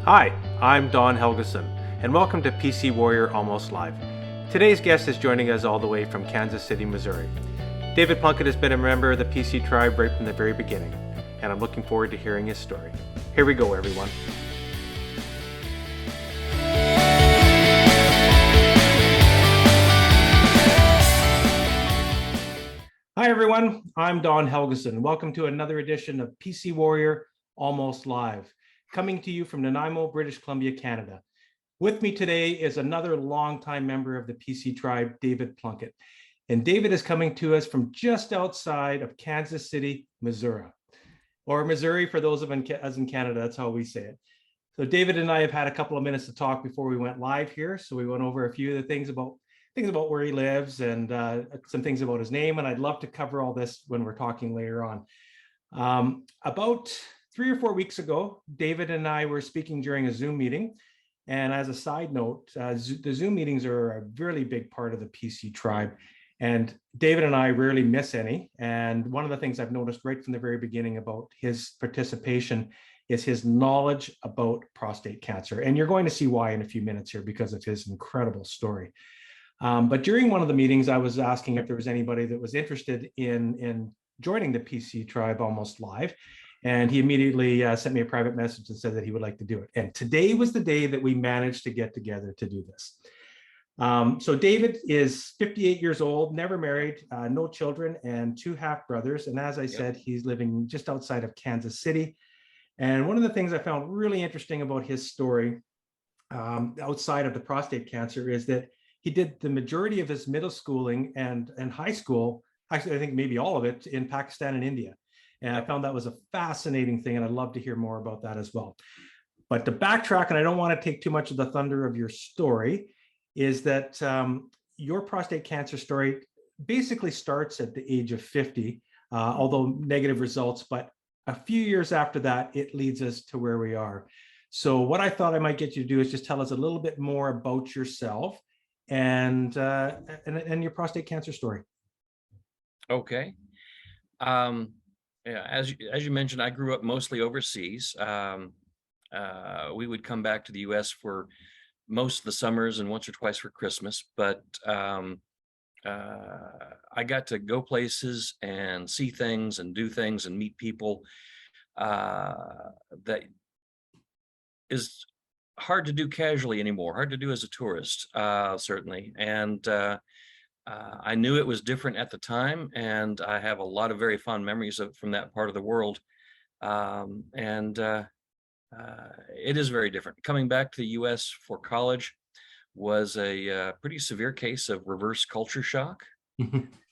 Hi, I'm Don Helgeson, and welcome to PC Warrior Almost Live. Today's guest is joining us all the way from Kansas City, Missouri. David Plunkett has been a member of the PC tribe right from the very beginning, and I'm looking forward to hearing his story. Here we go, everyone. Hi, everyone. I'm Don Helgeson. Welcome to another edition of PC Warrior Almost Live, coming to you from Nanaimo, British Columbia, Canada. With me today is another longtime member of the PC tribe, David Plunkett. And David is coming to us from just outside of Kansas City, Missouri, or Missouri for those of us in Canada. That's how we say it. So David and I have had a couple of minutes to talk before we went live here. So we went over a few of the things about where he lives and some things about his name. And I'd love to cover all this when we're talking later on. About 3 or 4 weeks ago, David and I were speaking during a Zoom meeting. And as a side note, the Zoom meetings are a really big part of the PC tribe. And David and I rarely miss any. And one of the things I've noticed right from the very beginning about his participation is his knowledge about prostate cancer. And you're going to see why in a few minutes here because of his incredible story. But during one of the meetings, I was asking if there was anybody that was interested in joining the PC tribe almost live. And he immediately sent me a private message and said that he would like to do it. And today was the day that we managed to get together to do this. So David is 58 years old, never married, no children, and 2 half brothers. And as I said, he's living just outside of Kansas City. And one of the things I found really interesting about his story, outside of the prostate cancer, is that he did the majority of his middle schooling and high school, actually, I think maybe all of it, in Pakistan and India. And I found that was a fascinating thing, and I'd love to hear more about that as well. But to backtrack, and I don't want to take too much of the thunder of your story, is that your prostate cancer story basically starts at the age of 50, although negative results, but a few years after that, it leads us to where we are. So what I thought I might get you to do is just tell us a little bit more about yourself and your prostate cancer story. Okay. Yeah, as you mentioned, I grew up mostly overseas. We would come back to the U.S. for most of the summers and once or twice for Christmas. But I got to go places and see things and do things and meet people that is hard to do casually anymore, hard to do as a tourist, certainly. And I knew it was different at the time, and I have a lot of very fond memories from that part of the world. It is very different. Coming back to the U.S. for college was a pretty severe case of reverse culture shock.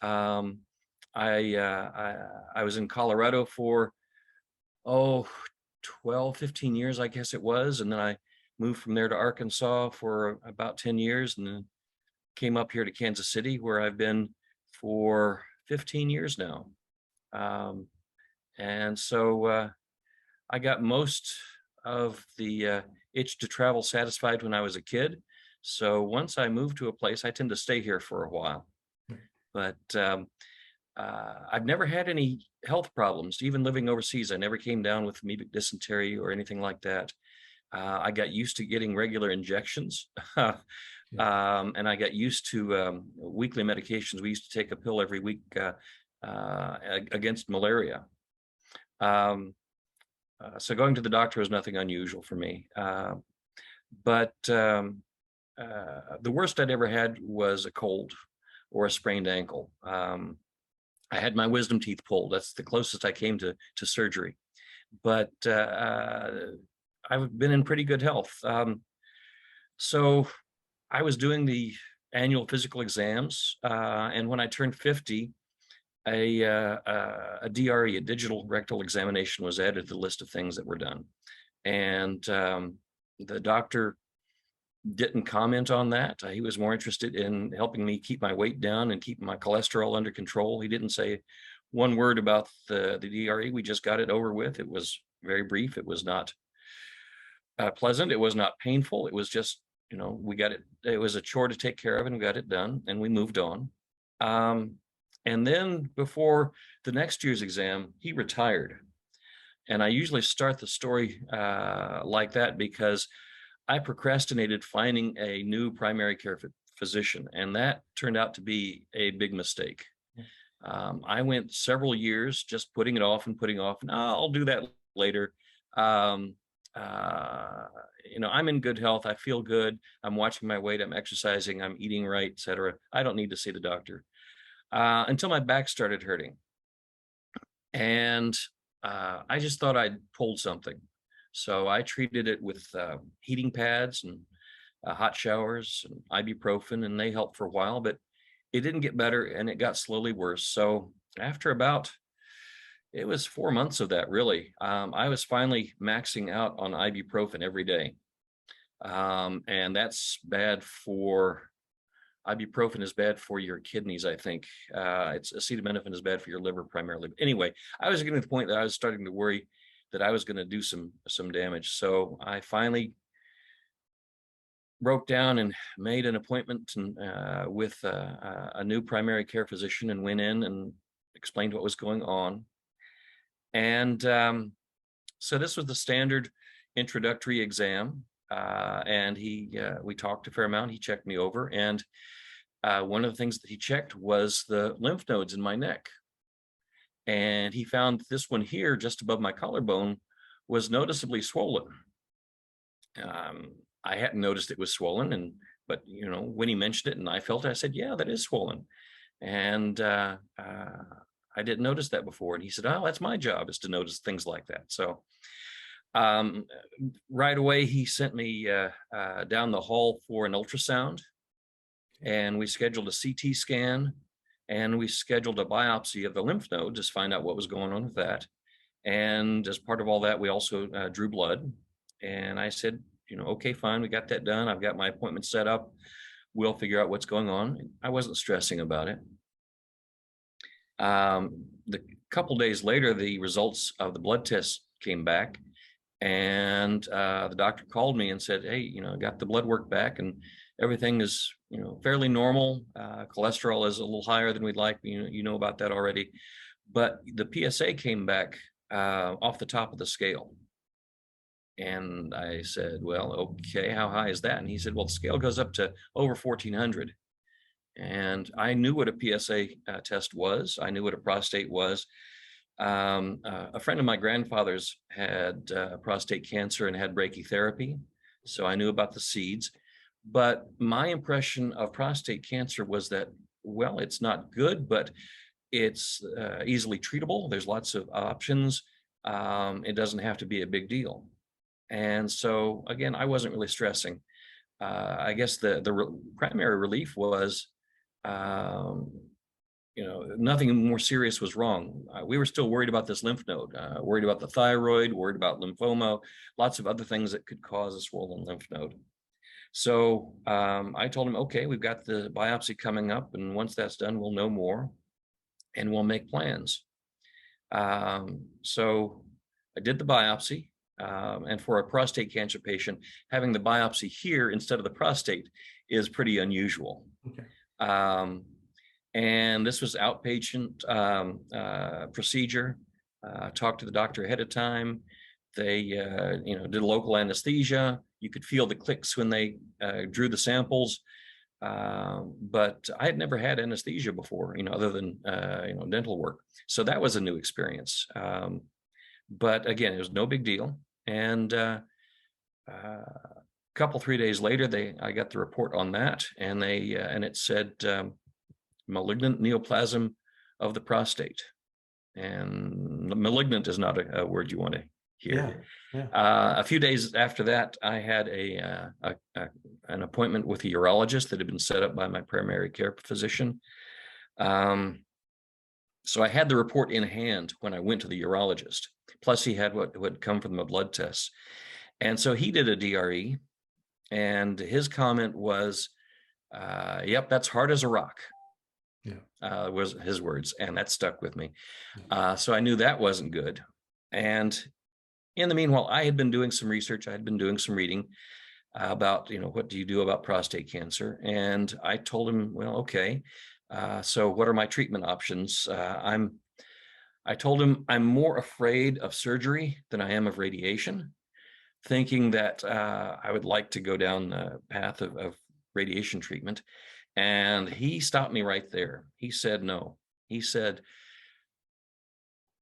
um, I was in Colorado for 12, 15 years, I guess it was, and then I moved from there to Arkansas for about 10 years, and then came up here to Kansas City, where I've been for 15 years now. And so I got most of the itch to travel satisfied when I was a kid. So once I move to a place, I tend to stay here for a while. But I've never had any health problems, even living overseas. I never came down with amoebic dysentery or anything like that. I got used to getting regular injections. And I got used to weekly medications. We used to take a pill every week against malaria. So going to the doctor was nothing unusual for me. But the worst I'd ever had was a cold or a sprained ankle. I had my wisdom teeth pulled. That's the closest I came to surgery. But I've been in pretty good health. So I was doing the annual physical exams, and when I turned 50, a DRE, a digital rectal examination, was added to the list of things that were done. And the doctor didn't comment on that. He was more interested in helping me keep my weight down and keep my cholesterol under control. He didn't say one word about the DRE. We just got it over with. It was very brief. It was not pleasant. It was not painful. It was just, we got it. It was a chore to take care of, and we got it done, and we moved on. And then before the next year's exam, he retired. And I usually start the story like that because I procrastinated finding a new primary care physician, and that turned out to be a big mistake. I went several years just putting it off and putting off, and I'll do that later. Um, I'm in good health. I feel good. I'm watching my weight. I'm exercising. I'm eating right, etc. I don't need to see the doctor until my back started hurting. And I just thought I'd pulled something. So I treated it with heating pads and hot showers and ibuprofen, and they helped for a while, but it didn't get better and it got slowly worse. So after it was 4 months of that, really, I was finally maxing out on ibuprofen every day. And that's bad ibuprofen is bad for your kidneys, I think. It's acetaminophen is bad for your liver primarily. But anyway, I was getting to the point that I was starting to worry that I was going to do some damage. So I finally broke down and made an appointment with a new primary care physician and went in and explained what was going on. And so this was the standard introductory exam. And we talked a fair amount. He checked me over, and one of the things that he checked was the lymph nodes in my neck. And he found this one here, just above my collarbone, was noticeably swollen. I hadn't noticed it was swollen, but when he mentioned it and I felt it, I said, "Yeah, that is swollen." And I didn't notice that before. And he said, "Oh, that's my job, is to notice things like that." So right away, he sent me down the hall for an ultrasound, and we scheduled a CT scan, and we scheduled a biopsy of the lymph node to find out what was going on with that. And as part of all that, we also drew blood. And I said, "Okay, fine, we got that done. I've got my appointment set up. We'll figure out what's going on." I wasn't stressing about it. The couple days later, the results of the blood test came back, and the doctor called me and said, "Hey, I got the blood work back, and everything is, fairly normal. Cholesterol is a little higher than we'd like. You know about that already, but the PSA came back off the top of the scale." And I said, "Well, okay, how high is that?" And he said, "Well, the scale goes up to over 1400. And I knew what a PSA test was. I knew what a prostate was. A friend of my grandfather's had prostate cancer and had brachytherapy, so I knew about the seeds. But my impression of prostate cancer was that, well, it's not good, but it's easily treatable. There's lots of options. It doesn't have to be a big deal. And so, again, I wasn't really stressing. I guess the primary relief was, nothing more serious was wrong. We were still worried about this lymph node, worried about the thyroid, worried about lymphoma, lots of other things that could cause a swollen lymph node. So I told him, "Okay, we've got the biopsy coming up, and once that's done, we'll know more and we'll make plans." So I did the biopsy. And for a prostate cancer patient, having the biopsy here instead of the prostate is pretty unusual. Okay. And this was outpatient procedure. Talked to the doctor ahead of time. They, did local anesthesia. You could feel the clicks when they drew the samples. But I had never had anesthesia before, other than, dental work. So that was a new experience. But again, it was no big deal. And a couple, 3 days later, I got the report on that, and it said malignant neoplasm of the prostate. And malignant is not a word you want to hear. Yeah. A few days after that, I had an appointment with a urologist that had been set up by my primary care physician. So I had the report in hand when I went to the urologist. Plus, he had what had come from the blood tests. And so he did a DRE, and his comment was, "Yep, that's hard as a rock." Yeah, was his words, and that stuck with me. So I knew that wasn't good. And in the meanwhile, I had been doing some research. I had been doing some reading about, what do you do about prostate cancer? And I told him, "Well, okay. So what are my treatment options? I told him I'm more afraid of surgery than I am of radiation, thinking that I would like to go down the path of radiation treatment. And he stopped me right there. He said, no. He said,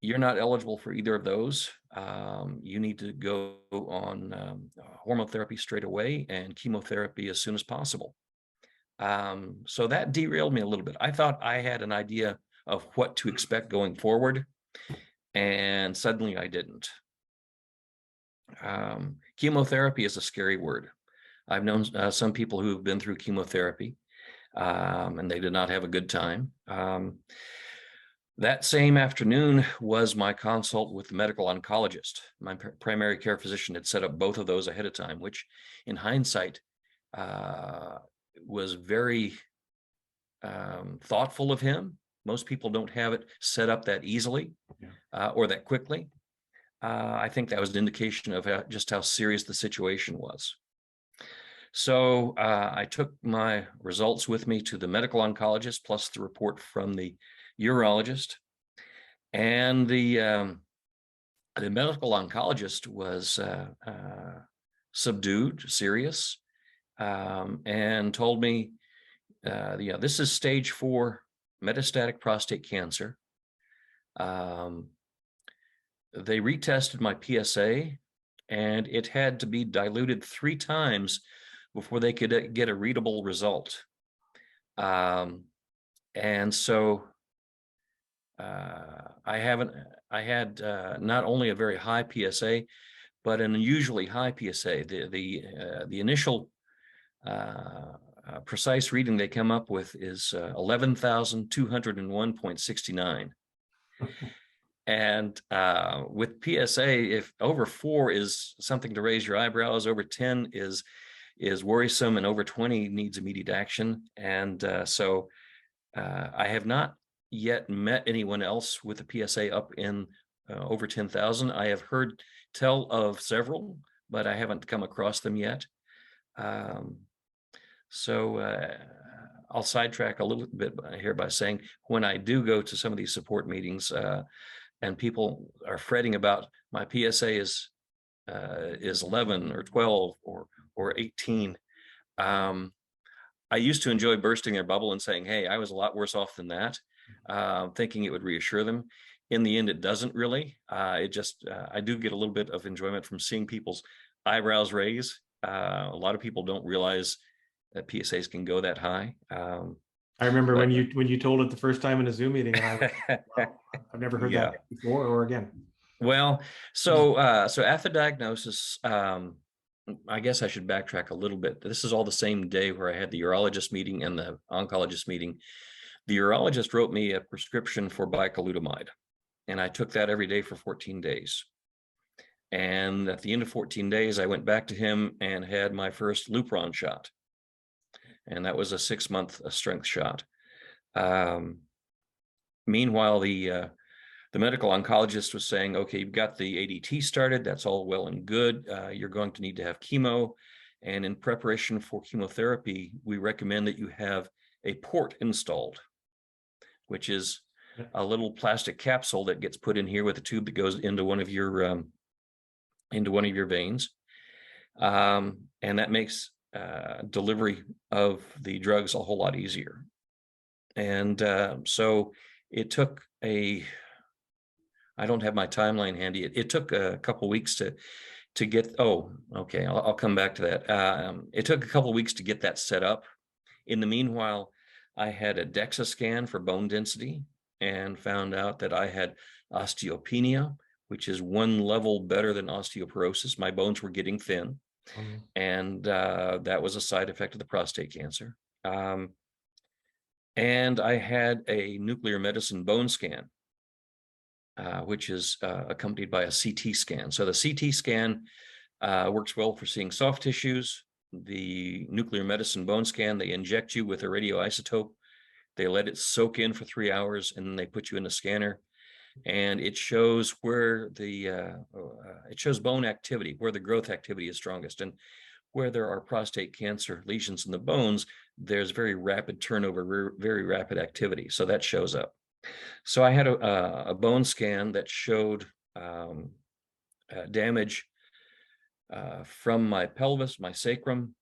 you're not eligible for either of those. You need to go on hormone therapy straight away and chemotherapy as soon as possible. So that derailed me a little bit. I thought I had an idea of what to expect going forward, and suddenly I didn't. Chemotherapy is a scary word. I've known some people who have been through chemotherapy, and they did not have a good time. That same afternoon was my consult with the medical oncologist. My primary care physician had set up both of those ahead of time, which in hindsight was very thoughtful of him. Most people don't have it set up that easily or that quickly. I think that was an indication of just how serious the situation was. So I took my results with me to the medical oncologist, plus the report from the urologist, and the medical oncologist was subdued, serious, and told me, yeah, this is stage 4 metastatic prostate cancer. They retested my PSA, and it had to be diluted 3 times before they could get a readable result. And so I had not only a very high PSA, but an unusually high PSA. The initial precise reading they come up with is 11,201.69. And with PSA, if over 4 is something to raise your eyebrows, over 10 is worrisome, and over 20 needs immediate action. And so I have not yet met anyone else with a PSA up in over 10,000. I have heard tell of several, but I haven't come across them yet. So I'll sidetrack a little bit here by saying, when I do go to some of these support meetings and people are fretting about my PSA is 11 or 12 or 18, I used to enjoy bursting their bubble and saying, hey, I was a lot worse off than that, thinking it would reassure them. In the end, it doesn't really. I do get a little bit of enjoyment from seeing people's eyebrows raise. A lot of people don't realize that PSAs can go that high. I remember when you told it the first time in a Zoom meeting, and I was, wow, I've never heard that before or again. Well, so at the diagnosis, I guess I should backtrack a little bit. This is all the same day where I had the urologist meeting and the oncologist meeting. The urologist wrote me a prescription for bicalutamide, and I took that every day for 14 days. And at the end of 14 days, I went back to him and had my first Lupron shot. And that was a 6-month strength shot. Meanwhile, the medical oncologist was saying, okay, you've got the ADT started. That's all well and good. You're going to need to have chemo. And in preparation for chemotherapy, we recommend that you have a port installed, which is a little plastic capsule that gets put in here with a tube that goes into one of your veins. And that makes delivery of the drugs a whole lot easier. And so it took I don't have my timeline handy. It took a couple weeks to get, okay, I'll come back to that. It took a couple weeks to get that set up. In the meanwhile, I had a DEXA scan for bone density and found out that I had osteopenia, which is 1 level better than osteoporosis. My bones were getting thin. And that was a side effect of the prostate cancer. And I had a nuclear medicine bone scan, which is accompanied by a CT scan. So the CT scan works well for seeing soft tissues. The nuclear medicine bone scan, they inject you with a radioisotope. They let it soak in for 3 hours, and then they put you in a scanner. And it shows where it shows bone activity, where the growth activity is strongest. And where there are prostate cancer lesions in the bones, there's very rapid turnover, very rapid activity. So that shows up. So I had a bone scan that showed damage from my pelvis, my sacrum,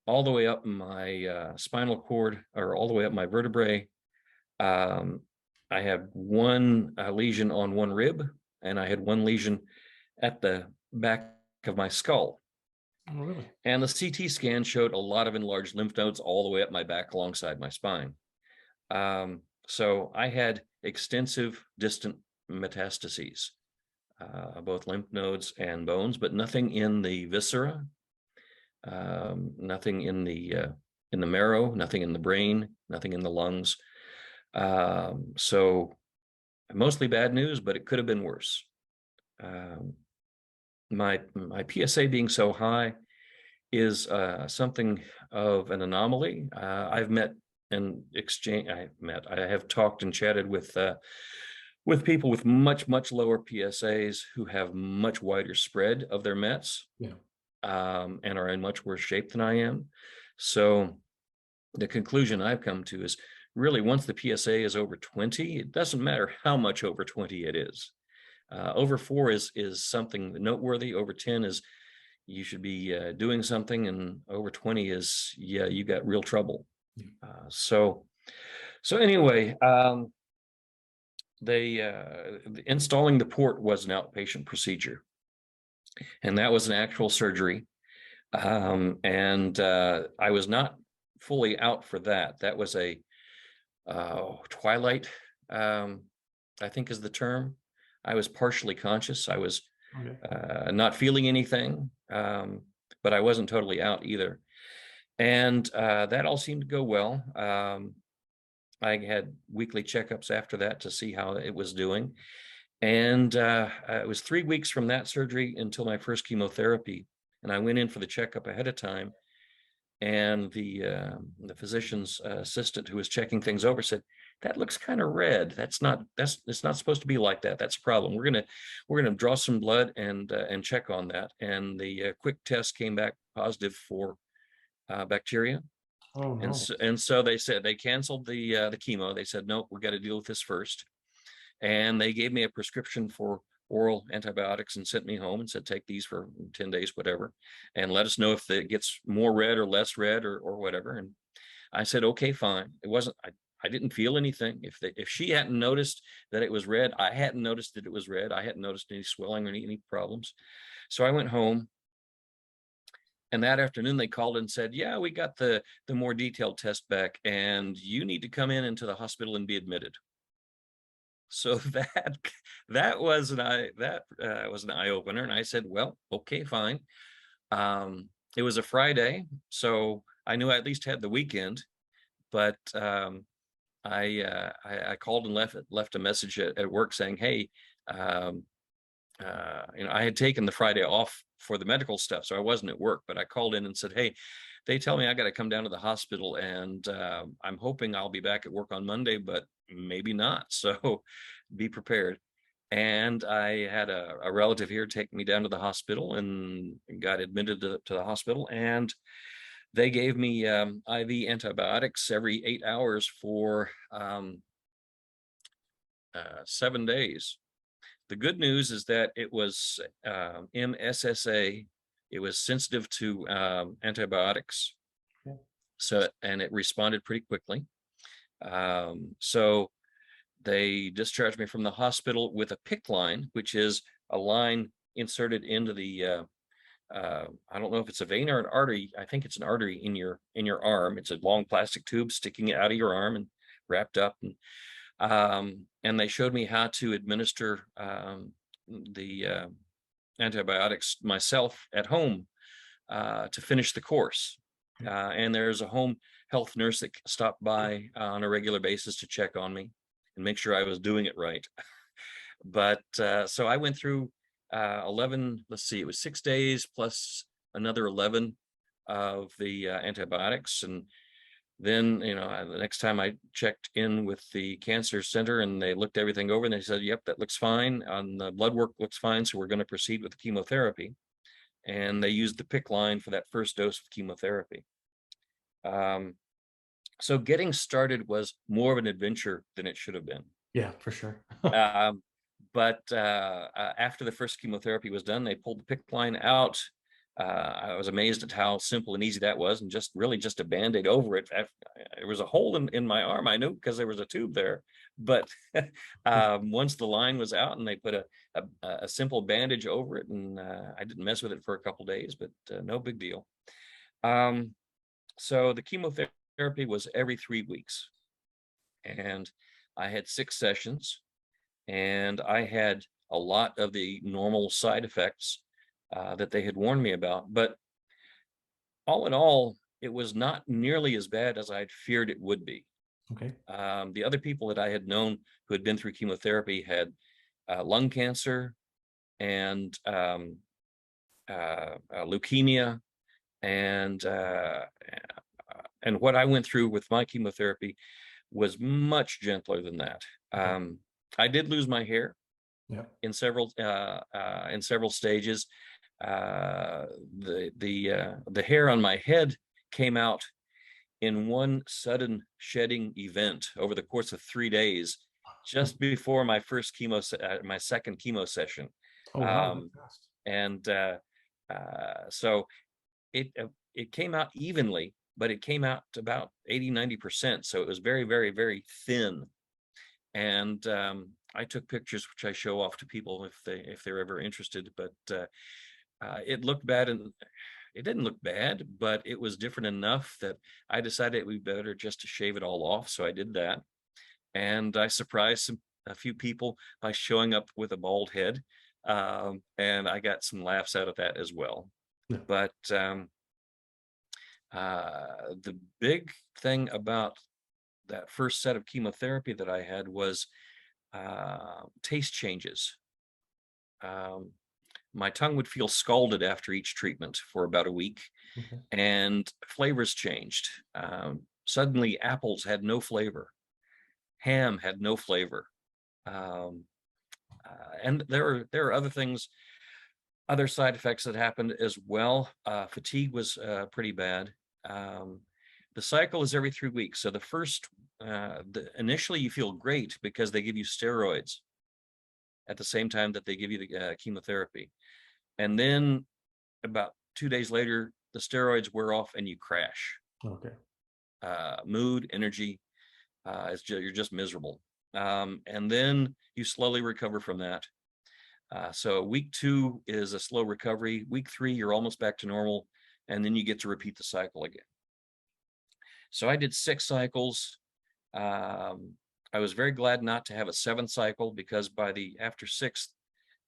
all the way up my spinal cord, or all the way up my vertebrae. Um, I had one lesion on one rib, and I had one lesion at the back of my skull. Oh, really? And the CT scan showed a lot of enlarged lymph nodes all the way up my back alongside my spine. So I had extensive distant metastases, both lymph nodes and bones, but nothing in the viscera, nothing in the marrow, nothing in the brain, nothing in the lungs. So mostly bad news, but it could have been worse. My PSA being so high is something of an anomaly. I have talked and chatted with people with much lower PSAs who have much wider spread of their Mets, Yeah. and are in much worse shape than I am. So the conclusion I've come to is really, once the PSA is over 20, it doesn't matter how much over 20 it is. Over 4 is something noteworthy. Over 10 is you should be doing something, and over 20 is, yeah, you got real trouble. Yeah. So anyway, they installing the port was an outpatient procedure, and that was an actual surgery. And I was not fully out for that. That was a twilight, I think is the term. I was partially conscious. I was not feeling anything, but I wasn't totally out either. And that all seemed to go well. I had weekly checkups after that to see how it was doing. And it was 3 weeks from that surgery until my first chemotherapy. And I went in for the checkup ahead of time. And the physician's assistant who was checking things over said, "That looks kind of red. It's not supposed to be like that. That's a problem. We're gonna draw some blood and check on that." And the quick test came back positive for bacteria. Oh, no. And so they said they canceled the chemo. They said, "Nope, we got to deal with this first." And they gave me a prescription for oral antibiotics and sent me home and said, "Take these for 10 days, whatever, and let us know if it gets more red or less red or whatever." And I said, "Okay, fine." It wasn't, I didn't feel anything. If she hadn't noticed that it was red, I hadn't noticed that it was red. I hadn't noticed any swelling or any problems. So I went home, and that afternoon they called and said, "Yeah, we got the more detailed test back, and you need to come into the hospital and be admitted." So that was an eye opener, and I said, "Well, okay, fine." It was a Friday, so I knew I at least had the weekend. But I called and left a message at work saying, "Hey, I had taken the Friday off for the medical stuff, so I wasn't at work. But I called in and said, 'Hey, they tell me I got to come down to the hospital, and I'm hoping I'll be back at work on Monday, but maybe not. So be prepared.'" And I had a relative here take me down to the hospital and got admitted to the hospital. And they gave me IV antibiotics every 8 hours for 7 days. The good news is that it was MSSA. It was sensitive to antibiotics. Okay. So, and it responded pretty quickly. So they discharged me from the hospital with a PICC line, which is a line inserted into the, I don't know if it's a vein or an artery. I think it's an artery in your arm. It's a long plastic tube sticking out of your arm and wrapped up. And they showed me how to administer the antibiotics myself at home to finish the course. And there's a home health nurse that stopped by on a regular basis to check on me and make sure I was doing it right. But so I went through 11, let's see, it was 6 days plus another 11 of the antibiotics. And then, the next time I checked in with the cancer center and they looked everything over and they said, "Yep, that looks fine. And the blood work looks fine. So we're going to proceed with the chemotherapy." And they used the PICC line for that first dose of chemotherapy. So getting started was more of an adventure than it should have been. Yeah, for sure. Um, but after the first chemotherapy was done, they pulled the PICC line out. I was amazed at how simple and easy that was, and just really just a Band-Aid over it. There was a hole in my arm, I knew, because there was a tube there. But once the line was out and they put a simple bandage over it, and I didn't mess with it for a couple days, but no big deal. So the chemotherapy was every 3 weeks, and I had 6 sessions, and I had a lot of the normal side effects that they had warned me about. But all in all, it was not nearly as bad as I'd feared it would be. Okay. The other people that I had known who had been through chemotherapy had lung cancer and leukemia, and what I went through with my chemotherapy was much gentler than that. Okay. I did lose my hair Yeah. in several stages. The hair on my head came out in one sudden shedding event over the course of 3 days, just before my my second chemo session. Oh, wow. That's fast. And so it came out evenly, but it came out to about 80-90%. So it was very, very, very thin. And I took pictures, which I show off to people if they're ever interested. But it looked bad, and it didn't look bad, but it was different enough that I decided it would be better just to shave it all off. So I did that, and I surprised a few people by showing up with a bald head, and I got some laughs out of that as well. Yeah. But the big thing about that first set of chemotherapy that I had was taste changes. My tongue would feel scalded after each treatment for about a week, Okay. and flavors changed. Suddenly, apples had no flavor, ham had no flavor, and there are other things, other side effects that happened as well. Fatigue was pretty bad. The cycle is every 3 weeks. So the first, initially you feel great because they give you steroids at the same time that they give you the chemotherapy. And then about 2 days later, the steroids wear off and you crash. Okay. Mood, energy, you're just miserable. And then you slowly recover from that. So week 2 is a slow recovery. Week 3, you're almost back to normal, and then you get to repeat the cycle again. So I did 6 cycles. I was very glad not to have a 7th cycle, because after 6th,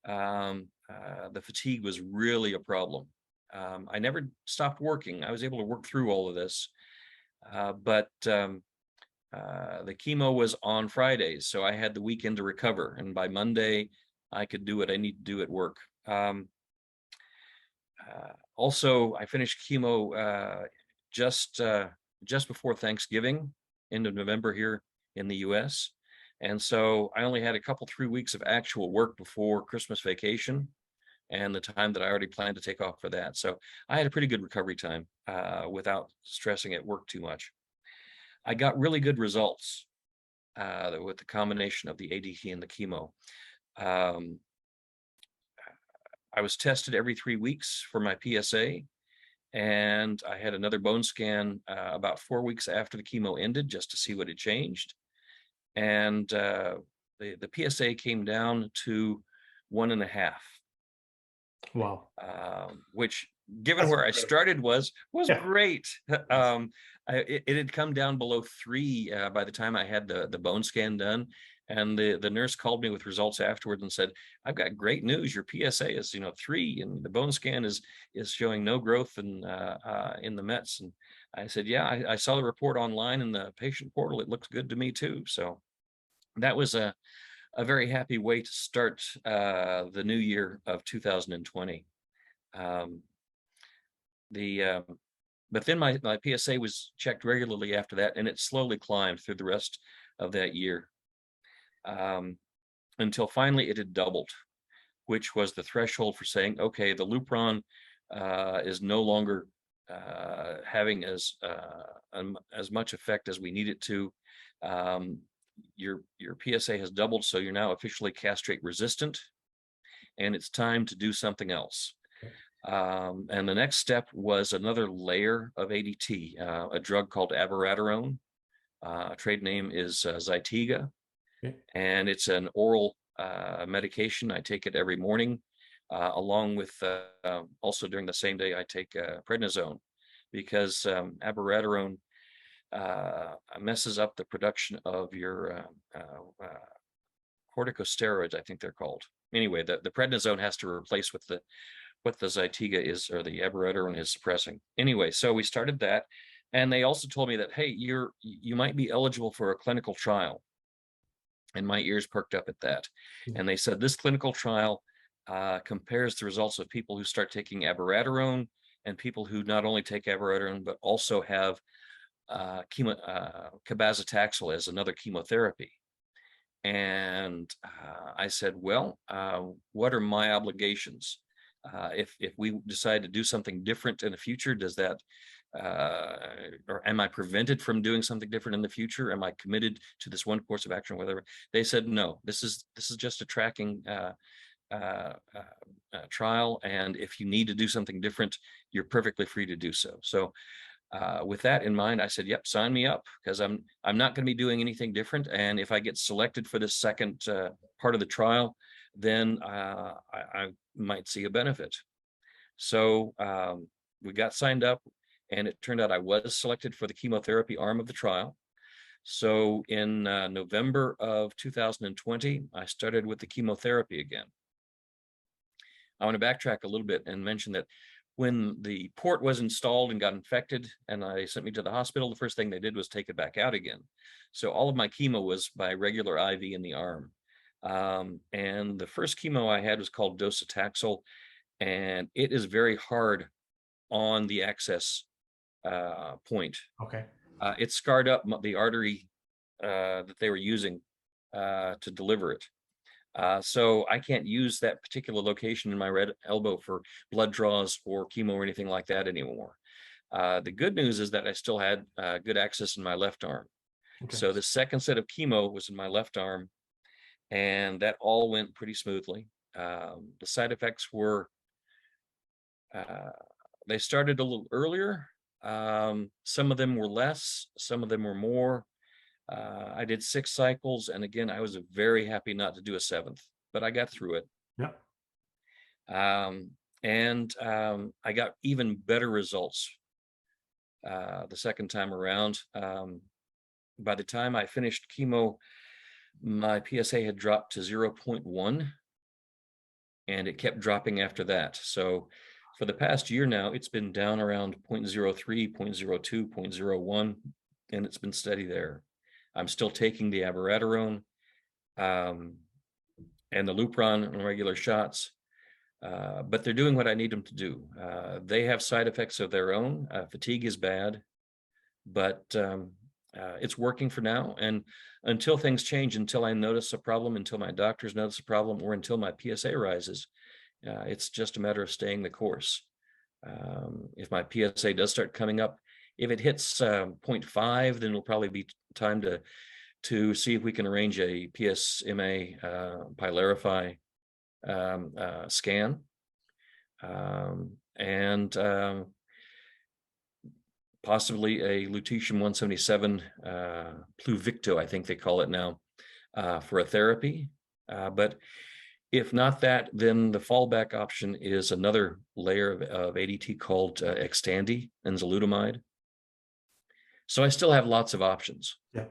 the fatigue was really a problem. I never stopped working. I was able to work through all of this, but the chemo was on Fridays, so I had the weekend to recover, and by Monday I could do what I need to do at work. Also, I finished chemo just before Thanksgiving, end of November here in the US. And so I only had a couple, 3 weeks of actual work before Christmas vacation and the time that I already planned to take off for that. So I had a pretty good recovery time without stressing at work too much. I got really good results with the combination of the ADT and the chemo. I was tested every 3 weeks for my PSA, and I had another bone scan about 4 weeks after the chemo ended, just to see what had changed. And the PSA came down to 1.5. Wow. Which, given That's where I incredible. started, was Yeah. great. It had come down below 3 by the time I had the bone scan done, and the nurse called me with results afterward and said, "I've got great news. Your PSA is 3, and the bone scan is showing no growth in the Mets." And I said, "Yeah, I saw the report online in the patient portal. It looks good to me too." So that was a very happy way to start the new year of 2020. But then my PSA was checked regularly after that, and it slowly climbed through the rest of that year, until finally it had doubled, which was the threshold for saying, okay, the Lupron is no longer having as much effect as we need it to. your PSA has doubled, so you're now officially castrate resistant, and it's time to do something else. And the next step was another layer of ADT, a drug called abiraterone. Trade name is Zytiga, and it's an oral medication. I take it every morning, along with also during the same day I take prednisone, because abiraterone messes up the production of your corticosteroids, I think they're called. Anyway, the prednisone has to replace what the Zytiga is, or the abiraterone is suppressing. Anyway, so we started that, and they also told me that, hey, you might be eligible for a clinical trial. And my ears perked up at that. And they said this clinical trial compares the results of people who start taking abiraterone and people who not only take abiraterone but also have cabazitaxel as another chemotherapy. And I said, well, what are my obligations? If we decide to do something different in the future, does that, or am I prevented from doing something different in the future? Am I committed to this one course of action, or whatever? They said, no, this is just a tracking trial. And if you need to do something different, you're perfectly free to do so. So with that in mind, I said, yep, sign me up, because I'm not going to be doing anything different. And if I get selected for this second part of the trial, then I might see a benefit. So we got signed up, and it turned out I was selected for the chemotherapy arm of the trial. So in November of 2020, I started with the chemotherapy again. I want to backtrack a little bit and mention that when the port was installed and got infected and they sent me to the hospital, the first thing they did was take it back out again. So all of my chemo was by regular IV in the arm. And the first chemo I had was called docetaxel, and it is very hard on the access point. Okay. It scarred up the artery that they were using to deliver it. So I can't use that particular location in my red elbow for blood draws or chemo or anything like that anymore. The good news is that I still had good access in my left arm. Okay. So the second set of chemo was in my left arm, and that all went pretty smoothly. The side effects were, they started a little earlier. Some of them were less, some of them were more. I did 6 cycles, and again, I was very happy not to do a 7th, but I got through it. Yeah. I got even better results the second time around. By the time I finished chemo, my PSA had dropped to 0.1, and it kept dropping after that. So for the past year now, it's been down around 0.03, 0.02, 0.01, and it's been steady there. I'm still taking the abiraterone and the Lupron and regular shots, but they're doing what I need them to do. They have side effects of their own. Fatigue is bad, but it's working for now. And until things change, until I notice a problem, until my doctors notice a problem, or until my PSA rises, it's just a matter of staying the course. If my PSA does start coming up, if it hits 0.5, then it'll probably be time to see if we can arrange a PSMA Pylarify scan, and possibly a lutetium-177 Pluvicto, I think they call it now, for a therapy. But if not that, then the fallback option is another layer of ADT called Xtandi, enzalutamide. So I still have lots of options. Yeah.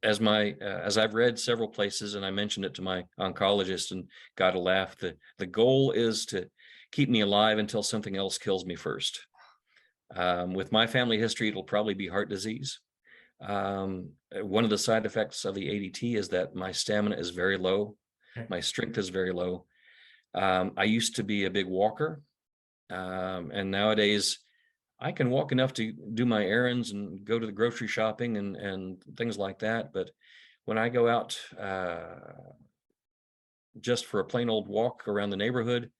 As I've read several places, and I mentioned it to my oncologist and got a laugh, the goal is to keep me alive until something else kills me first. With my family history, it'll probably be heart disease. One of the side effects of the ADT is that my stamina is very low. Okay. My strength is very low. I used to be a big walker, and nowadays I can walk enough to do my errands and go to the grocery shopping and things like that. But when I go out just for a plain old walk around the neighborhood,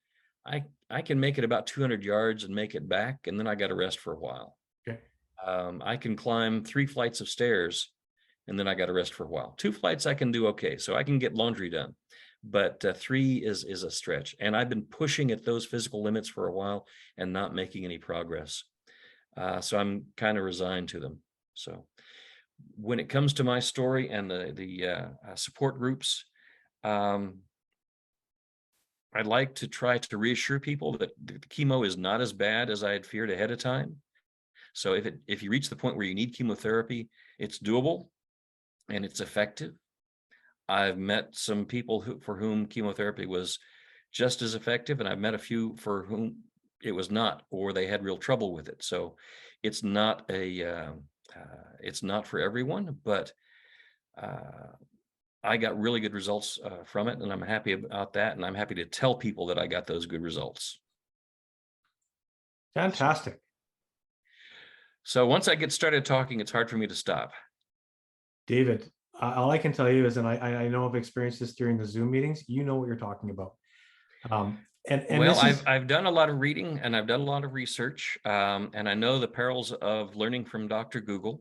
I can make it about 200 yards and make it back, and then I got to rest for a while. Okay. I can climb 3 flights of stairs and then I got to rest for a while. 2 flights I can do okay, so I can get laundry done. But 3 is a stretch, and I've been pushing at those physical limits for a while and not making any progress. So I'm kind of resigned to them. So when it comes to my story and the support groups, I'd like to try to reassure people that the chemo is not as bad as I had feared ahead of time. So if you reach the point where you need chemotherapy, it's doable and it's effective. I've met some people for whom chemotherapy was just as effective, and I've met a few for whom it was not, or they had real trouble with it. So it's not it's not for everyone, but I got really good results from it, and I'm happy about that. And I'm happy to tell people that I got those good results. Fantastic. So once I get started talking, it's hard for me to stop. David, all I can tell you is, and I know I've experienced this during the Zoom meetings, you know what you're talking about. And well, this is, I've done a lot of reading and I've done a lot of research, and I know the perils of learning from Dr. Google.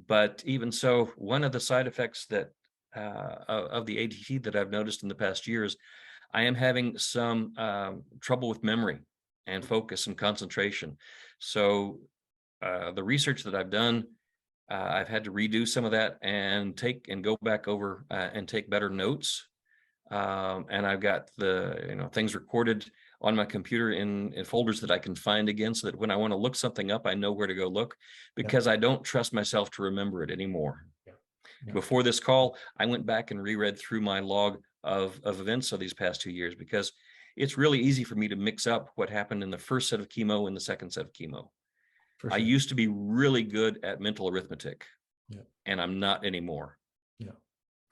But even so, one of the side effects that of the ADT that I've noticed in the past years, I am having some trouble with memory and focus and concentration. So the research that I've done, I've had to redo some of that and go back over and take better notes. And I've got the things recorded on my computer in folders that I can find again, so that when I want to look something up, I know where to go look, because I don't trust myself to remember it anymore. Yeah. Before this call, I went back and reread through my log of events of these past 2 years, because it's really easy for me to mix up what happened in the first set of chemo and the second set of chemo. Sure. I used to be really good at mental arithmetic, and I'm not anymore.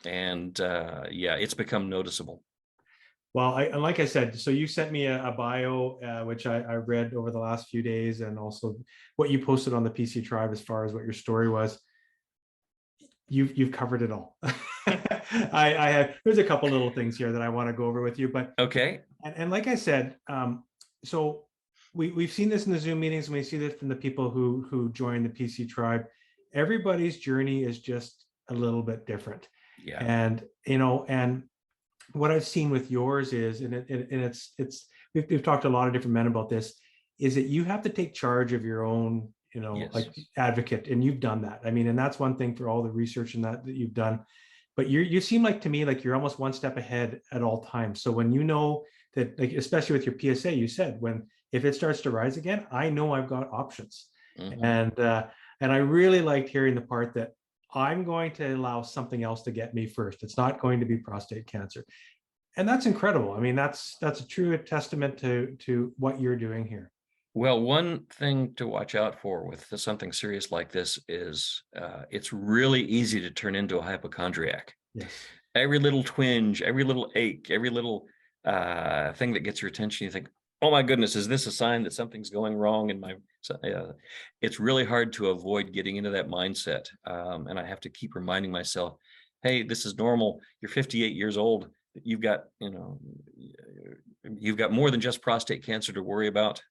And it's become noticeable. Well, like I said, so you sent me a bio, which I read over the last few days, and also what you posted on the PC Tribe as far as what your story was. You've covered it all. I have, there's a couple little things here that I want to go over with you, but okay. And like I said, so we've seen this in the Zoom meetings, and we see this from the people who join the PC Tribe. Everybody's journey is just a little bit different. Yeah. And and what I've seen with yours is, and it's we've talked to a lot of different men about this, is that you have to take charge of your own, like advocate, and you've done that. I mean, and that's one thing for all the research and that you've done. But you seem like, to me, like you're almost one step ahead at all times. So when that, like, especially with your PSA, you said, if it starts to rise again, I know I've got options. Mm-hmm. And I really liked hearing the part that I'm going to allow something else to get me first. It's not going to be prostate cancer. And that's incredible. I mean, that's a true testament to what you're doing here. Well, one thing to watch out for with something serious like this is it's really easy to turn into a hypochondriac. Yes. Every little twinge, every little ache, every little thing that gets your attention, you think, oh my goodness, is this a sign that something's going wrong in my... it's really hard to avoid getting into that mindset. And I have to keep reminding myself, hey, this is normal. You're 58 years old. You've got more than just prostate cancer to worry about.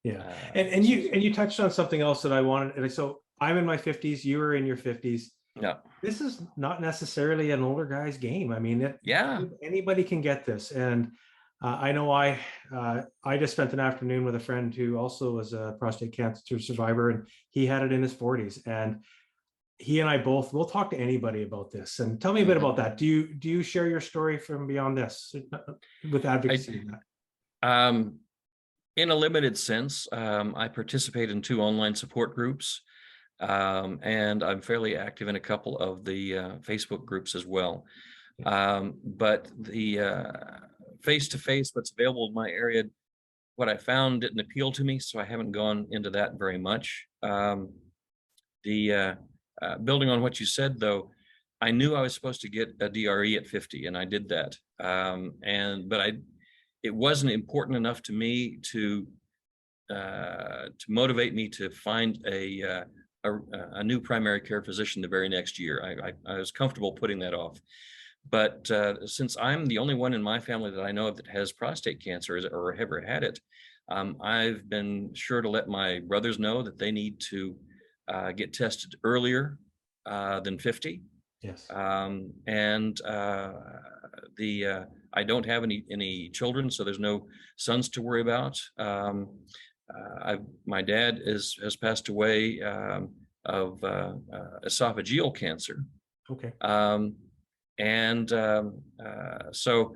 Yeah. And you touched on something else that I wanted. And so I'm in my 50s, you were in your 50s. Yeah. This is not necessarily an older guy's game. I mean, anybody can get this. And I know I just spent an afternoon with a friend who also was a prostate cancer survivor, and he had it in his 40s. And he and I both will talk to anybody about this. And tell me a bit about that. Do you share your story from beyond this with advocacy? In a limited sense, I participate in 2 online support groups, and I'm fairly active in a couple of the Facebook groups as well. But the face-to-face, what's available in my area, what I found didn't appeal to me, so I haven't gone into that very much. Building on what you said, though, I knew I was supposed to get a DRE at 50, and I did that. But it wasn't important enough to me to motivate me to find a new primary care physician the very next year. I was comfortable putting that off. But since I'm the only one in my family that I know of that has prostate cancer or ever had it, I've been sure to let my brothers know that they need to get tested earlier than 50. Yes. And I don't have any children, so there's no sons to worry about. My dad has passed away of esophageal cancer. Okay. So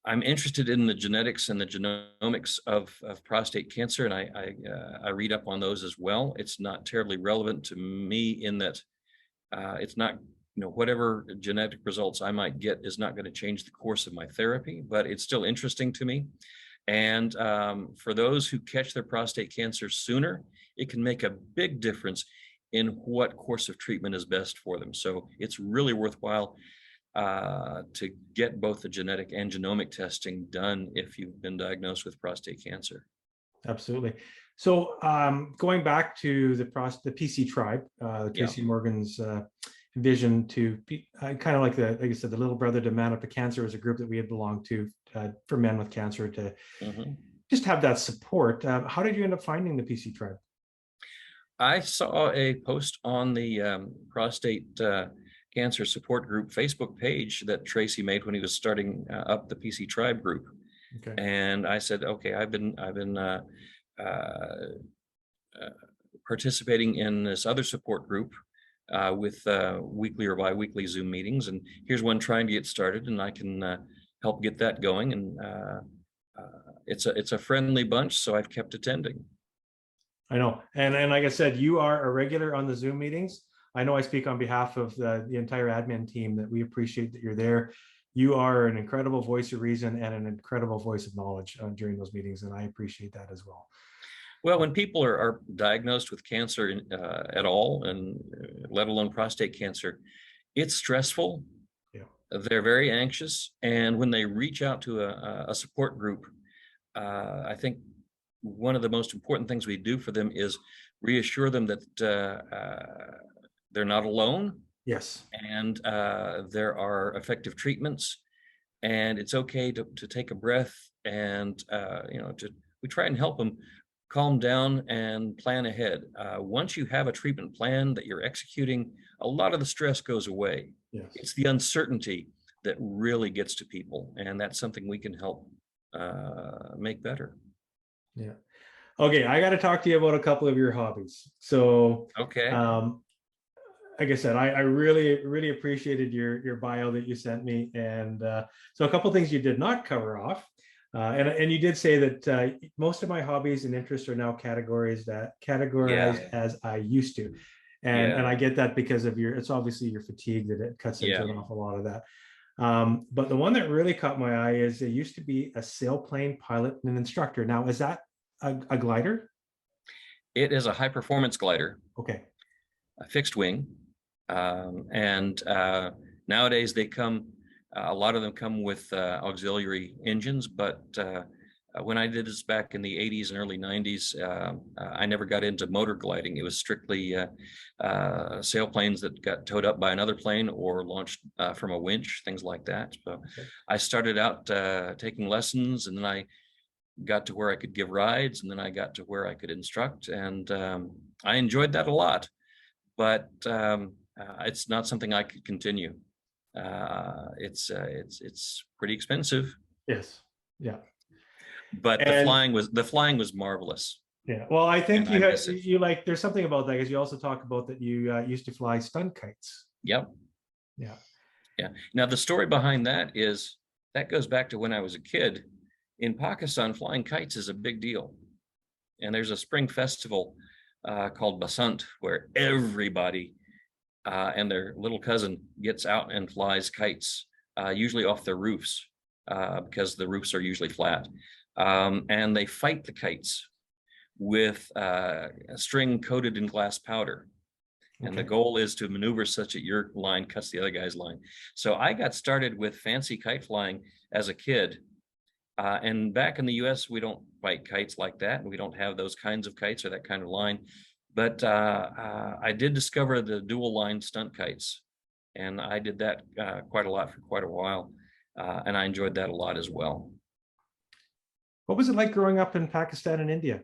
I'm interested in the genetics and the genomics of prostate cancer, and I read up on those as well. It's not terribly relevant to me in that it's not, whatever genetic results I might get is not going to change the course of my therapy, but it's still interesting to me. And for those who catch their prostate cancer sooner, it can make a big difference in what course of treatment is best for them. So it's really worthwhile to get both the genetic and genomic testing done if you've been diagnosed with prostate cancer. Absolutely. So going back to the PC tribe, Tracy Morgan's vision to be kind of like like I said, the little brother to Man Up to Cancer was a group that we had belonged to for men with cancer to just have that support. How did you end up finding the PC tribe? I saw a post on the prostate cancer support group Facebook page that Tracy made when he was starting up the PC tribe group. Okay. And I said, okay, I've been participating in this other support group with weekly or bi-weekly Zoom meetings, and here's one trying to get started, and I can help get that going. And it's a friendly bunch, so I've kept attending. I know, and like I said, you are a regular on the Zoom meetings. I know I speak on behalf of the entire admin team that we appreciate that you're there. You are an incredible voice of reason and an incredible voice of knowledge during those meetings, and I appreciate that as well. Well, when people are diagnosed with cancer at all, and let alone prostate cancer, it's stressful. Yeah. They're very anxious, and when they reach out to a support group, I think one of the most important things we do for them is reassure them that they're not alone. Yes. And there are effective treatments, and it's okay to take a breath, and we try and help them calm down and plan ahead. Once you have a treatment plan that you're executing, a lot of the stress goes away. Yes. It's the uncertainty that really gets to people, and that's something we can help make better. Yeah. Okay, I got to talk to you about a couple of your hobbies. So, okay. Like I said, I really appreciated your bio that you sent me, and so a couple of things you did not cover off, and you did say that most of my hobbies and interests are now categorized as I used to, and I get that because of it's obviously your fatigue that it cuts into an awful lot of that. But the one that really caught my eye is it used to be a sailplane pilot and an instructor. Now, is that a glider? It is a high performance glider. Okay. A fixed wing. And nowadays they come, a lot of them come with auxiliary engines, but when I did this back in the 80s and early 90s, I never got into motor gliding. It was strictly sailplanes that got towed up by another plane or launched from a winch, things like that. So I started out taking lessons, and then I got to where I could give rides, and then I got to where I could instruct, and I enjoyed that a lot. But it's not something I could continue. It's pretty expensive. Yes. Yeah. But the flying was marvelous. Yeah. Well, I think you like. There's something about that because you also talk about that you used to fly stunt kites. Yep. Yeah. Yeah. Now the story behind that is that goes back to when I was a kid. In Pakistan, flying kites is a big deal, and there's a spring festival called Basant where everybody and their little cousin gets out and flies kites, usually off their roofs because the roofs are usually flat, and they fight the kites with a string coated in glass powder. And the goal is to maneuver such that your line cuts the other guy's line. So I got started with fancy kite flying as a kid. And back in the US, we don't fight kites like that. And we don't have those kinds of kites or that kind of line. But I did discover the dual line stunt kites. And I did that quite a lot for quite a while. And I enjoyed that a lot as well. What was it like growing up in Pakistan and India?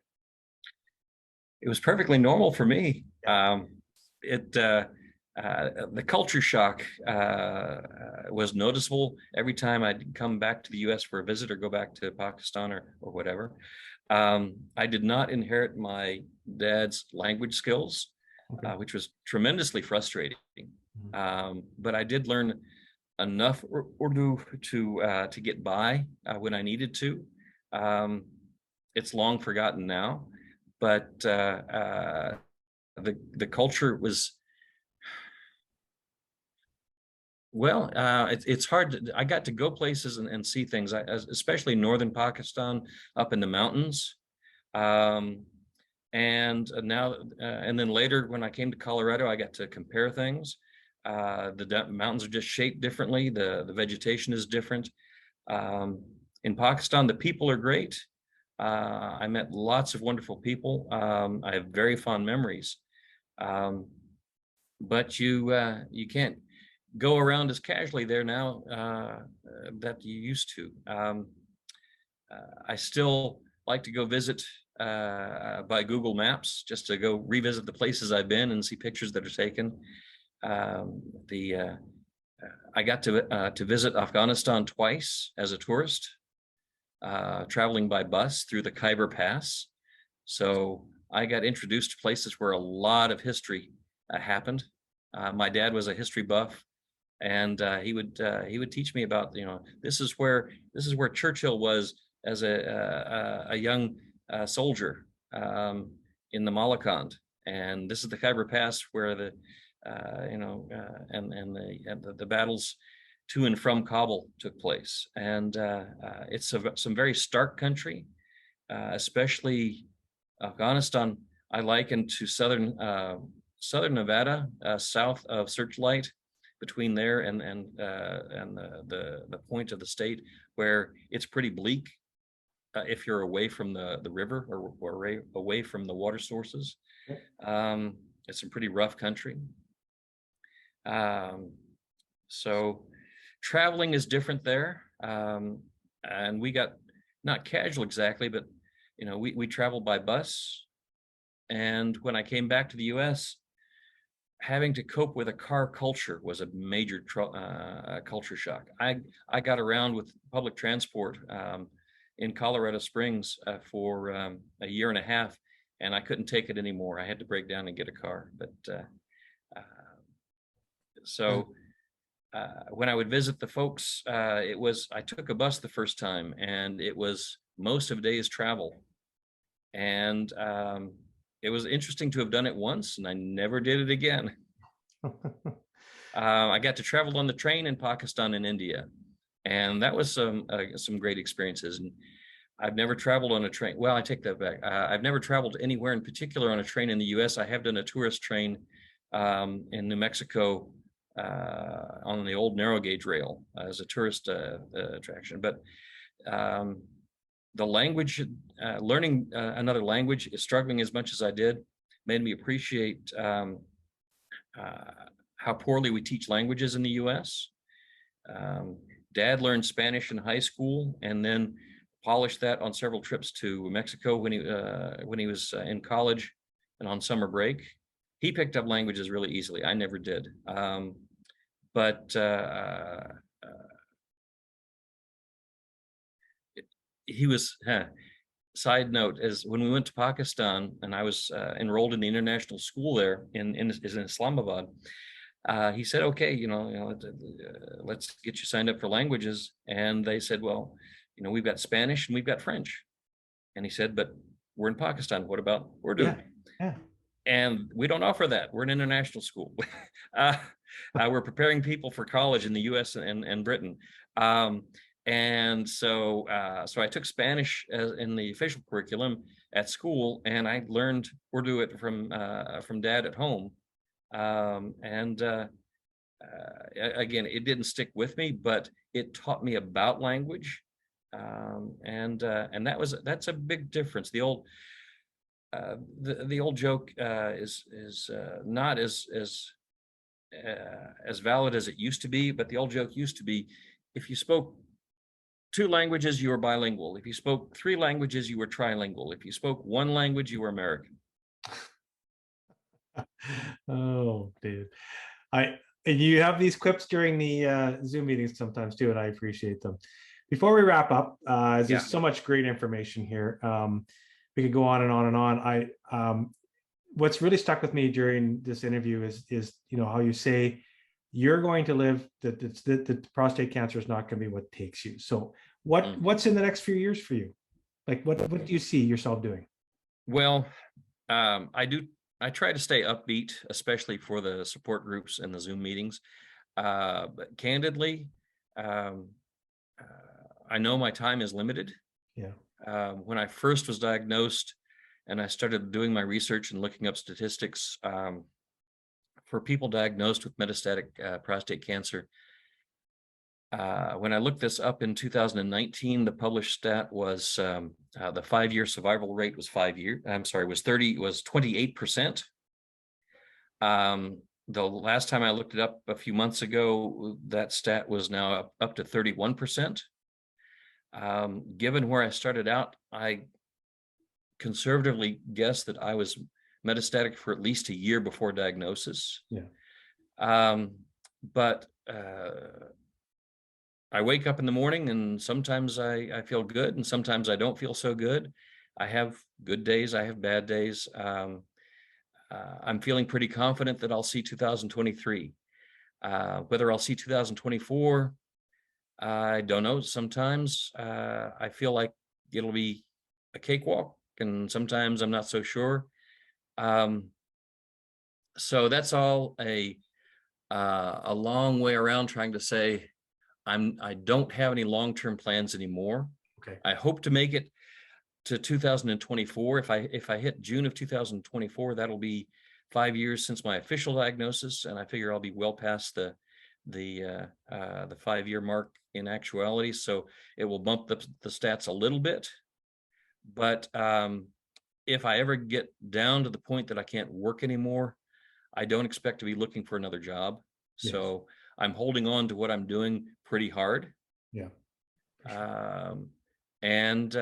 It was perfectly normal for me. the culture shock was noticeable every time I'd come back to the US for a visit or go back to Pakistan or whatever. I did not inherit my dad's language skills, Okay. which was tremendously frustrating. But I did learn enough Urdu to get by when I needed to. It's long forgotten now, but the culture was, well, it's hard. I got to go places and see things, especially northern Pakistan, up in the mountains. And now, and then later when I came to Colorado, I got to compare things. The mountains are just shaped differently. The vegetation is different. In Pakistan, the people are great. I met lots of wonderful people. I have very fond memories. But you can't go around as casually there now that you used to. I still like to go visit by Google Maps, just to go revisit the places I've been and see pictures that are taken. I got to visit Afghanistan twice as a tourist, traveling by bus through the Khyber Pass. So I got introduced to places where a lot of history happened. My dad was a history buff, and he would teach me about, this is where Churchill was as a young soldier in the Malakand, and this is the Khyber Pass where the the battles to and from Kabul took place. And it's some very stark country, especially Afghanistan. I liken to southern Nevada, south of Searchlight, between there and the point of the state where it's pretty bleak if you're away from the river or away from the water sources. It's a pretty rough country. So traveling is different there. And we got not casual exactly, but we traveled by bus. And when I came back to the US, having to cope with a car culture was a major culture shock. I got around with public transport in Colorado Springs for a year and a half, and I couldn't take it anymore. I had to break down and get a car. But when I would visit the folks, I took a bus the first time, and it was most of a day's travel. And it was interesting to have done it once, and I never did it again. I got to travel on the train in Pakistan and India, and that was some great experiences. And I've never traveled on a train. Well, I take that back. I've never traveled anywhere in particular on a train in the U.S. I have done a tourist train in New Mexico on the old narrow gauge rail as a tourist attraction. But the language, learning another language, struggling as much as I did, made me appreciate how poorly we teach languages in the U.S. Dad learned Spanish in high school and then polished that on several trips to Mexico when he was in college and on summer break. He picked up languages really easily. I never did. But he was, side note, is when we went to Pakistan and I was enrolled in the international school there in Islamabad, he said, okay, let's get you signed up for languages. And they said, well, we've got Spanish and we've got French. And he said, but we're in Pakistan. What about Urdu? Yeah. And we don't offer that. We're an international school. We're preparing people for college in the US and Britain. And so I took Spanish in the official curriculum at school, and I learned Urdu from Dad at home. Again, it didn't stick with me, but it taught me about language. And that's a big difference. The old joke is not as valid as it used to be, but the old joke used to be, if you spoke 2 languages, you were bilingual. If you spoke 3 languages, you were trilingual. If you spoke 1 language, you were American. Oh, dude. And you have these clips during the Zoom meetings sometimes too, and I appreciate them. Before we wrap up, Yeah. there's so much great information here. We could go on and on and on. What's really stuck with me during this interview is how you say you're going to live, that prostate cancer is not going to be what takes you. So what's in the next few years for you? Like what do you see yourself doing? Well, I try to stay upbeat, especially for the support groups and the Zoom meetings. But candidly, um, I know my time is limited. Yeah. When I first was diagnosed and I started doing my research and looking up statistics for people diagnosed with metastatic prostate cancer, when I looked this up in 2019, the published stat was the 5-year survival rate was 28%. The last time I looked it up a few months ago, that stat was now up to 31%. Given where I started out, I conservatively guess that I was metastatic for at least a year before diagnosis. Yeah. But I wake up in the morning and sometimes I feel good and sometimes I don't feel so good. I have good days, I have bad days. I'm feeling pretty confident that I'll see 2023. Whether I'll see 2024, I don't know. Sometimes I feel like it'll be a cakewalk, and sometimes I'm not so sure. So that's all a long way around trying to say I don't have any long-term plans anymore. Okay. I hope to make it to 2024. If I hit June of 2024, that'll be 5 years since my official diagnosis, and I figure I'll be well past the 5-year mark in actuality. So it will bump the stats a little bit. But if I ever get down to the point that I can't work anymore, I don't expect to be looking for another job. Yes. So I'm holding on to what I'm doing pretty hard. Yeah. And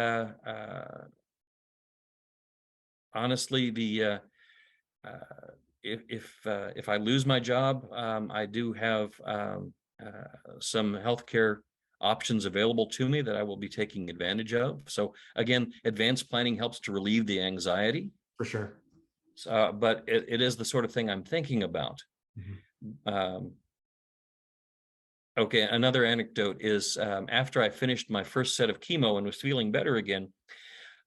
honestly, if I lose my job, I do have some healthcare options available to me that I will be taking advantage of. So again, advanced planning helps to relieve the anxiety. For sure. But it is the sort of thing I'm thinking about. Mm-hmm. Okay, another anecdote is after I finished my first set of chemo and was feeling better again,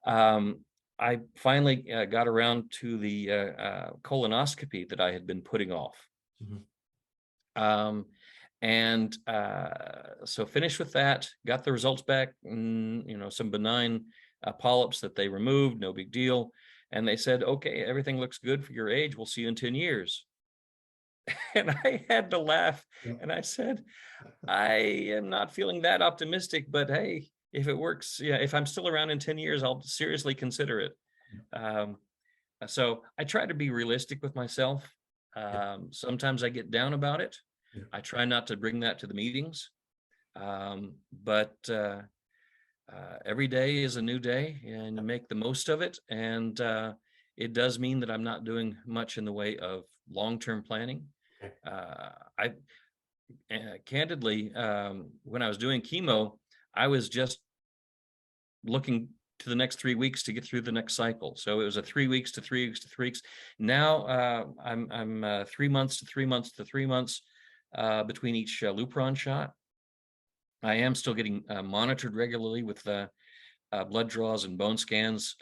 I finally got around to the colonoscopy that I had been putting off. Mm-hmm. So finished with that, got the results back, some benign polyps that they removed, no big deal. And they said, okay, everything looks good for your age. We'll see you in 10 years. And I had to laugh. Yeah. And I said, I am not feeling that optimistic, but hey, if it works, yeah, if I'm still around in 10 years, I'll seriously consider it. So I try to be realistic with myself. Sometimes I get down about it. Yeah. I try not to bring that to the meetings. But every day is a new day and you make the most of it. And it does mean that I'm not doing much in the way of long-term planning. Candidly, when I was doing chemo, I was just looking to the next 3 weeks to get through the next cycle. So it was a 3 weeks to 3 weeks to 3 weeks. Now I'm 3 months to 3 months to 3 months between each Lupron shot. I am still getting monitored regularly with blood draws and bone scans.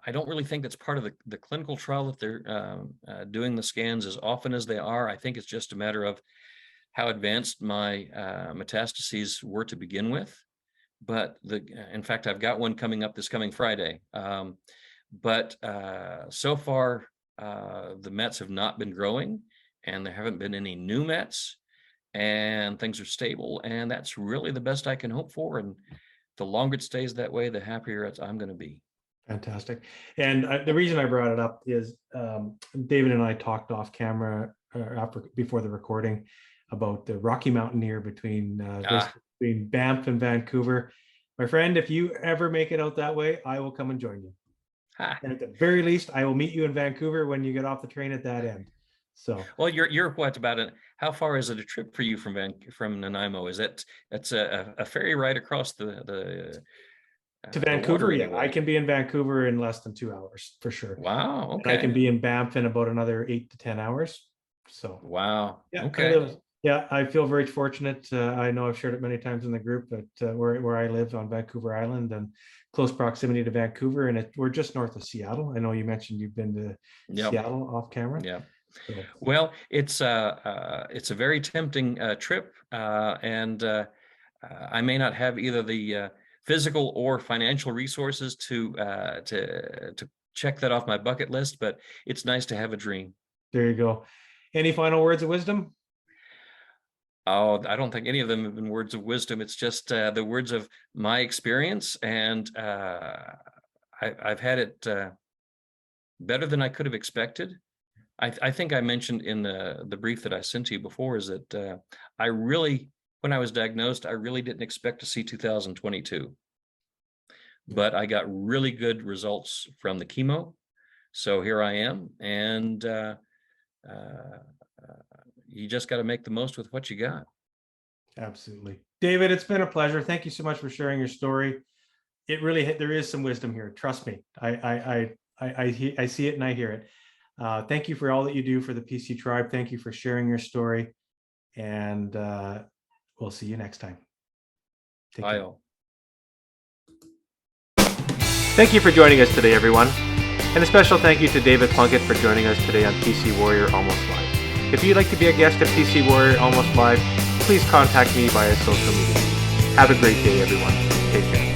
I don't really think that's part of the clinical trial that they're doing the scans as often as they are. I think it's just a matter of how advanced my metastases were to begin with. But in fact, I've got one coming up this coming Friday. But so far, the Mets have not been growing and there haven't been any new Mets and things are stable. And that's really the best I can hope for. And the longer it stays that way, the happier I'm going to be. Fantastic. And the reason I brought it up is David and I talked off camera before the recording about the Rocky Mountaineer between Banff and Vancouver. My friend, if you ever make it out that way, I will come and join you. Ha. And at the very least, I will meet you in Vancouver when you get off the train at that end. So, Well, you're what about it? How far is it a trip for you from Nanaimo? That's a ferry ride across to the water Vancouver, yeah, I anyway? can be in Vancouver in less than 2 hours for sure. Wow. And I can Okay. be in Banff in about another 8 to 10 hours. So, Wow. yeah, I Okay. live. Yeah, I feel very fortunate. I know I've shared it many times in the group, but where I live on Vancouver Island and close proximity to Vancouver, and we're just north of Seattle. I know you mentioned you've been to Yep. Seattle off camera. Yeah. So, Well, it's a very tempting trip, and I may not have either the physical or financial resources to check that off my bucket list, but it's nice to have a dream. there you go. Any final words of wisdom? Oh, I don't think any of them have been words of wisdom. It's just the words of my experience, and I've had it better than I could have expected. I think I mentioned in the brief that I sent to you before is that I really, when I was diagnosed, I really didn't expect to see 2022, but I got really good results from the chemo. So here I am, and uh, you just got to make the most with what you got. Absolutely. David, it's been a pleasure. Thank you so much for sharing your story. It really, there is some wisdom here. Trust me. I see it and I hear it. Thank you for all that you do for the PC tribe. Thank you for sharing your story. And we'll see you next time. Take Bye care. all. Thank you for joining us today, everyone. And a special thank you to David Plunkett for joining us today on PC Warrior Almost Live. If you'd like to be a guest at PC Warrior Almost Live, please contact me via social media. Have a great day, everyone. Take care.